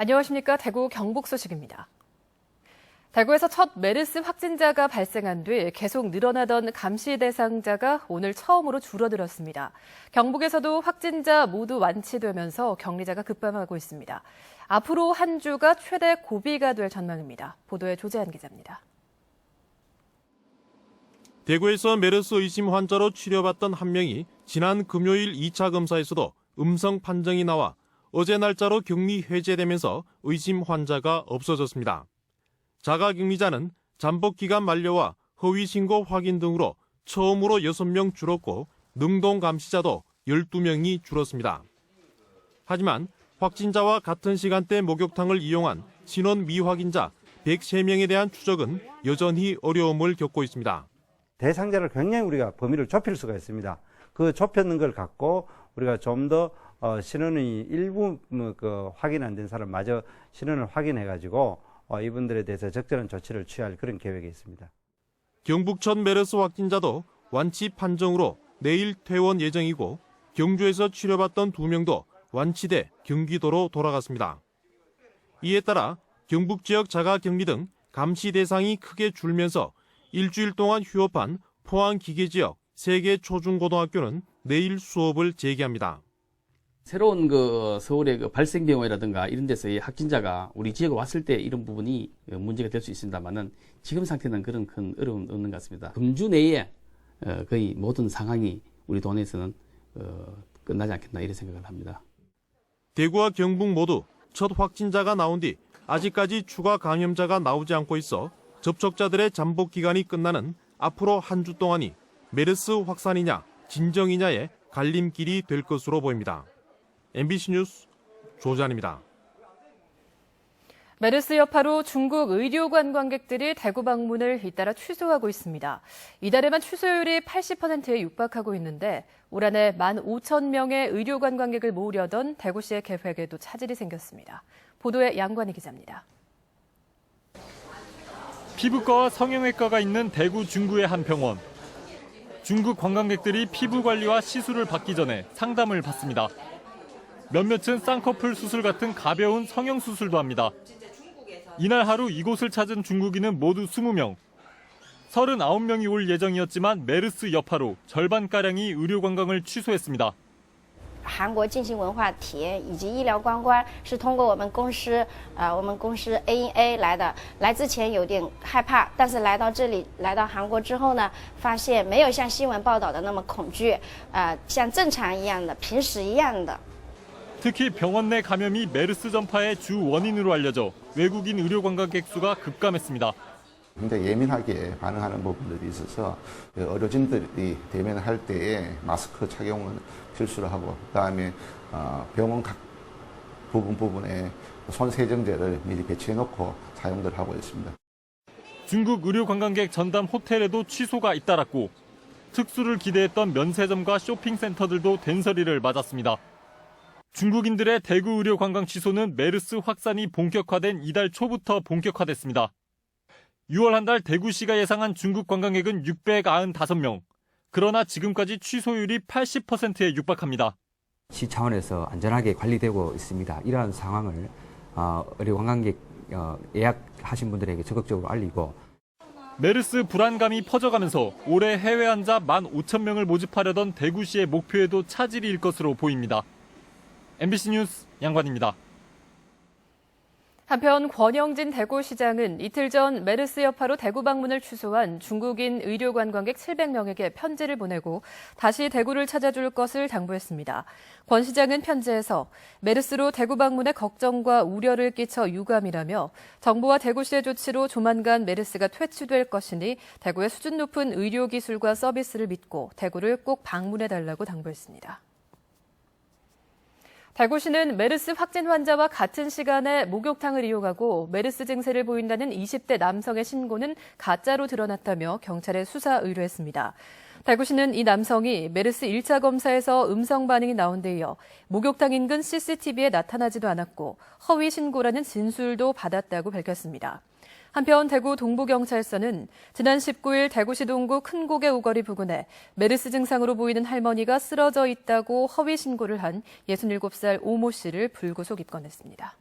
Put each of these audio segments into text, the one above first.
안녕하십니까. 대구 경북 소식입니다. 대구에서 첫 메르스 확진자가 발생한 뒤 계속 늘어나던 감시 대상자가 오늘 처음으로 줄어들었습니다. 경북에서도 확진자 모두 완치되면서 격리자가 급감하고 있습니다. 앞으로 한 주가 최대 고비가 될 전망입니다. 보도에 조재한 기자입니다. 대구에서 메르스 의심 환자로 치료받던 한 명이 지난 금요일 2차 검사에서도 음성 판정이 나와 어제 날짜로 격리 해제되면서 의심 환자가 없어졌습니다. 자가격리자는 잠복기간 만료와 허위신고 확인 등으로 처음으로 6명 줄었고 능동감시자도 12명이 줄었습니다. 하지만 확진자와 같은 시간대 목욕탕을 이용한 신원 미확인자 103명에 대한 추적은 여전히 어려움을 겪고 있습니다. 대상자를 굉장히 우리가 범위를 좁힐 수가 있습니다. 그 좁혔는 걸 갖고 우리가 좀 더 신원이 일부 확인 안 된 사람마저 신원을 확인해가지고 이분들에 대해서 적절한 조치를 취할 그런 계획이 있습니다. 경북 첫 메르스 확진자도 완치 판정으로 내일 퇴원 예정이고 경주에서 치료받던 2명도 완치돼 경기도로 돌아갔습니다. 이에 따라 경북 지역 자가격리 등 감시 대상이 크게 줄면서 일주일 동안 휴업한 포항 기계지역 3개 초중고등학교는 내일 수업을 재개합니다. 새로운 서울의 발생 병원이라든가 이런 데서의 확진자가 우리 지역에 왔을 때 이런 부분이 문제가 될 수 있습니다만은 지금 상태는 그런 큰 어려움은 없는 것 같습니다. 금주 내에 거의 모든 상황이 우리 동네에서는 끝나지 않겠나 이런 생각을 합니다. 대구와 경북 모두 첫 확진자가 나온 뒤 아직까지 추가 감염자가 나오지 않고 있어 접촉자들의 잠복 기간이 끝나는 앞으로 한 주 동안이 메르스 확산이냐 진정이냐의 갈림길이 될 것으로 보입니다. MBC 뉴스 조재환입니다. 메르스 여파로 중국 의료 관광객들이 대구 방문을 잇따라 취소하고 있습니다. 이달에만 취소율이 80%에 육박하고 있는데 올 한해 15,000명의 의료 관광객을 모으려던 대구시의 계획에도 차질이 생겼습니다. 보도에 양관희 기자입니다. 피부과와 성형외과가 있는 대구 중구의 한 병원. 중국 관광객들이 피부 관리와 시술을 받기 전에 상담을 받습니다. 몇몇은 쌍꺼풀 수술 같은 가벼운 성형수술도 합니다. 이날 하루 이곳을 찾은 중국인은 모두 20명. 39명이 올 예정이었지만 메르스 여파로 절반가량이 의료 관광을 취소했습니다. 韩国进行文化体验以及医疗观光是通过我们公司 ANA 来的。来之前有点害怕，但是来到这里，来到韩国之后呢，发现没有像新闻报道的那么恐惧，像正常一样的，平时一样的。 특히 병원 내 감염이 메르스 전파의 주 원인으로 알려져 외국인 의료 관광객 수가 급감했습니다. 굉장히 예민하게 반응하는 부분들이 있어서 의료진들이 대면할 때에 마스크 착용을 필수로 하고 그다음에 병원 각 부분에 손 세정제를 미리 배치해놓고 사용들 하고 있습니다. 중국 의료 관광객 전담 호텔에도 취소가 잇따랐고 특수를 기대했던 면세점과 쇼핑센터들도 된서리를 맞았습니다. 중국인들의 대구 의료 관광 취소는 메르스 확산이 본격화된 이달 초부터 본격화됐습니다. 6월 한 달 대구시가 예상한 중국 관광객은 695명. 그러나 지금까지 취소율이 80%에 육박합니다. 시 차원에서 안전하게 관리되고 있습니다. 이러한 상황을 의료 관광객 예약하신 분들에게 적극적으로 알리고 메르스 불안감이 퍼져가면서 올해 해외 환자 15,000명을 모집하려던 대구시의 목표에도 차질이 일 것으로 보입니다. MBC 뉴스 양관입니다. 한편 권영진 대구시장은 이틀 전 메르스 여파로 대구 방문을 취소한 중국인 의료 관광객 700명에게 편지를 보내고 다시 대구를 찾아줄 것을 당부했습니다. 권 시장은 편지에서 메르스로 대구 방문에 걱정과 우려를 끼쳐 유감이라며 정부와 대구시의 조치로 조만간 메르스가 퇴치될 것이니 대구의 수준 높은 의료기술과 서비스를 믿고 대구를 꼭 방문해달라고 당부했습니다. 대구시는 메르스 확진 환자와 같은 시간에 목욕탕을 이용하고 메르스 증세를 보인다는 20대 남성의 신고는 가짜로 드러났다며 경찰에 수사 의뢰했습니다. 대구시는 이 남성이 메르스 1차 검사에서 음성 반응이 나온 데 이어 목욕탕 인근 CCTV에 나타나지도 않았고 허위 신고라는 진술도 받았다고 밝혔습니다. 한편 대구 동부경찰서는 지난 19일 대구시 동구 큰고개 오거리 부근에 메르스 증상으로 보이는 할머니가 쓰러져 있다고 허위 신고를 한 67살 오모 씨를 불구속 입건했습니다.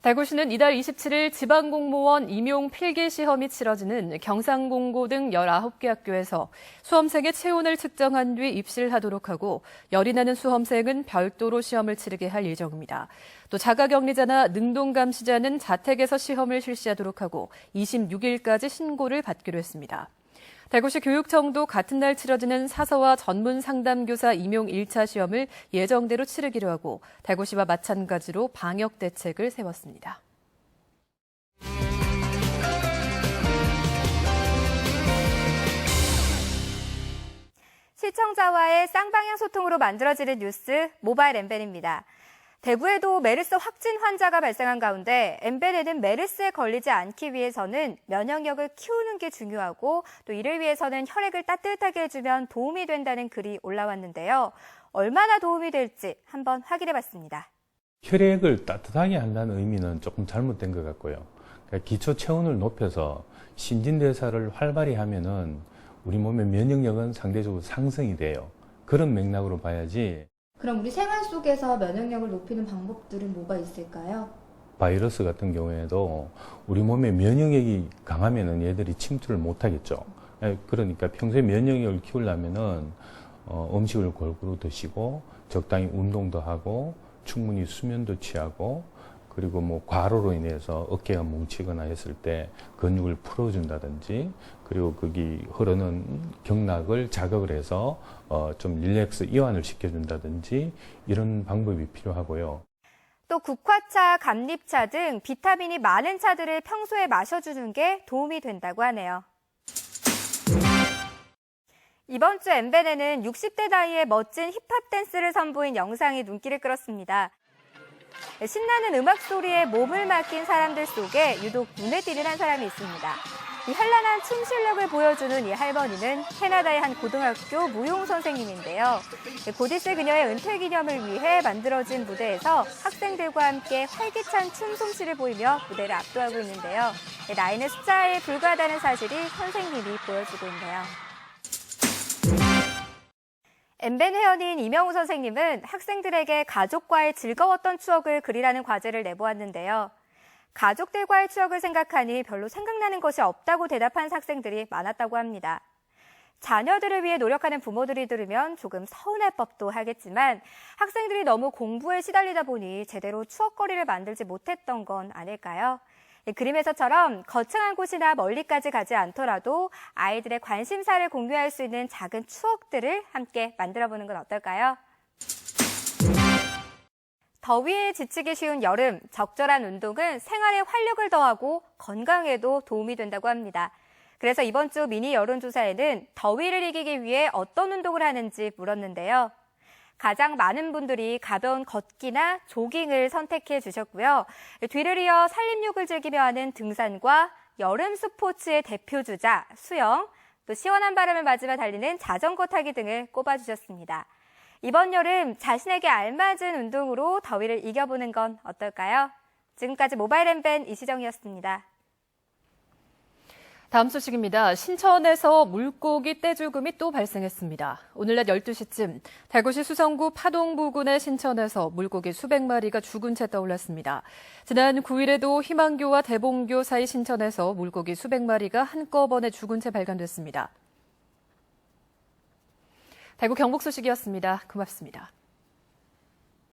대구시는 이달 27일 지방공무원 임용 필기 시험이 치러지는 경상공고 등 19개 학교에서 수험생의 체온을 측정한 뒤 입시를 하도록 하고 열이 나는 수험생은 별도로 시험을 치르게 할 예정입니다. 또 자가격리자나 능동감시자는 자택에서 시험을 실시하도록 하고 26일까지 신고를 받기로 했습니다. 대구시 교육청도 같은 날 치러지는 사서와 전문 상담교사 임용 1차 시험을 예정대로 치르기로 하고 대구시와 마찬가지로 방역 대책을 세웠습니다. 시청자와의 쌍방향 소통으로 만들어지는 뉴스 모바일 엠벤입니다. 대구에도 메르스 확진 환자가 발생한 가운데 엠벤에는 메르스에 걸리지 않기 위해서는 면역력을 키우는 게 중요하고 또 이를 위해서는 혈액을 따뜻하게 해주면 도움이 된다는 글이 올라왔는데요. 얼마나 도움이 될지 한번 확인해봤습니다. 혈액을 따뜻하게 한다는 의미는 조금 잘못된 것 같고요. 그러니까 기초 체온을 높여서 신진대사를 활발히 하면은 우리 몸의 면역력은 상대적으로 상승이 돼요. 그런 맥락으로 봐야지. 그럼 우리 생활 속에서 면역력을 높이는 방법들은 뭐가 있을까요? 바이러스 같은 경우에도 우리 몸의 면역력이 강하면은 얘들이 침투를 못 하겠죠. 그러니까 평소에 면역력을 키우려면은 음식을 골고루 드시고 적당히 운동도 하고 충분히 수면도 취하고 그리고 뭐 과로로 인해서 어깨가 뭉치거나 했을 때 근육을 풀어준다든지 그리고 거기 흐르는 경락을 자극을 해서 좀 릴렉스 이완을 시켜준다든지 이런 방법이 필요하고요. 또 국화차, 감립차 등 비타민이 많은 차들을 평소에 마셔주는 게 도움이 된다고 하네요. 이번 주 엠벤에는 60대 나이에 멋진 힙합 댄스를 선보인 영상이 눈길을 끌었습니다. 신나는 음악 소리에 몸을 맡긴 사람들 속에 유독 눈에 띄는 한 사람이 있습니다. 이 현란한 춤 실력을 보여주는 이 할머니는 캐나다의 한 고등학교 무용 선생님인데요. 곧 있을 그녀의 은퇴 기념을 위해 만들어진 무대에서 학생들과 함께 활기찬 춤 솜씨를 보이며 무대를 압도하고 있는데요. 나이는 숫자에 불과하다는 사실이 선생님이 보여주고 있네요. 엠벤 회원인 이명우 선생님은 학생들에게 가족과의 즐거웠던 추억을 그리라는 과제를 내보았는데요. 가족들과의 추억을 생각하니 별로 생각나는 것이 없다고 대답한 학생들이 많았다고 합니다. 자녀들을 위해 노력하는 부모들이 들으면 조금 서운할 법도 하겠지만 학생들이 너무 공부에 시달리다 보니 제대로 추억거리를 만들지 못했던 건 아닐까요? 그림에서처럼 거창한 곳이나 멀리까지 가지 않더라도 아이들의 관심사를 공유할 수 있는 작은 추억들을 함께 만들어보는 건 어떨까요? 더위에 지치기 쉬운 여름, 적절한 운동은 생활에 활력을 더하고 건강에도 도움이 된다고 합니다. 그래서 이번 주 미니 여론조사에는 더위를 이기기 위해 어떤 운동을 하는지 물었는데요. 가장 많은 분들이 가벼운 걷기나 조깅을 선택해 주셨고요. 뒤를 이어 산림욕을 즐기며 하는 등산과 여름 스포츠의 대표주자 수영, 또 시원한 바람을 맞으며 달리는 자전거 타기 등을 꼽아주셨습니다. 이번 여름 자신에게 알맞은 운동으로 더위를 이겨보는 건 어떨까요? 지금까지 모바일 엠벤 이시정이었습니다. 다음 소식입니다. 신천에서 물고기 떼죽음이 또 발생했습니다. 오늘 낮 12시쯤 대구시 수성구 파동부근의 신천에서 물고기 수백 마리가 죽은 채 떠올랐습니다. 지난 9일에도 희망교와 대봉교 사이 신천에서 물고기 수백 마리가 한꺼번에 죽은 채 발견됐습니다. 대구 경북 소식이었습니다. 고맙습니다.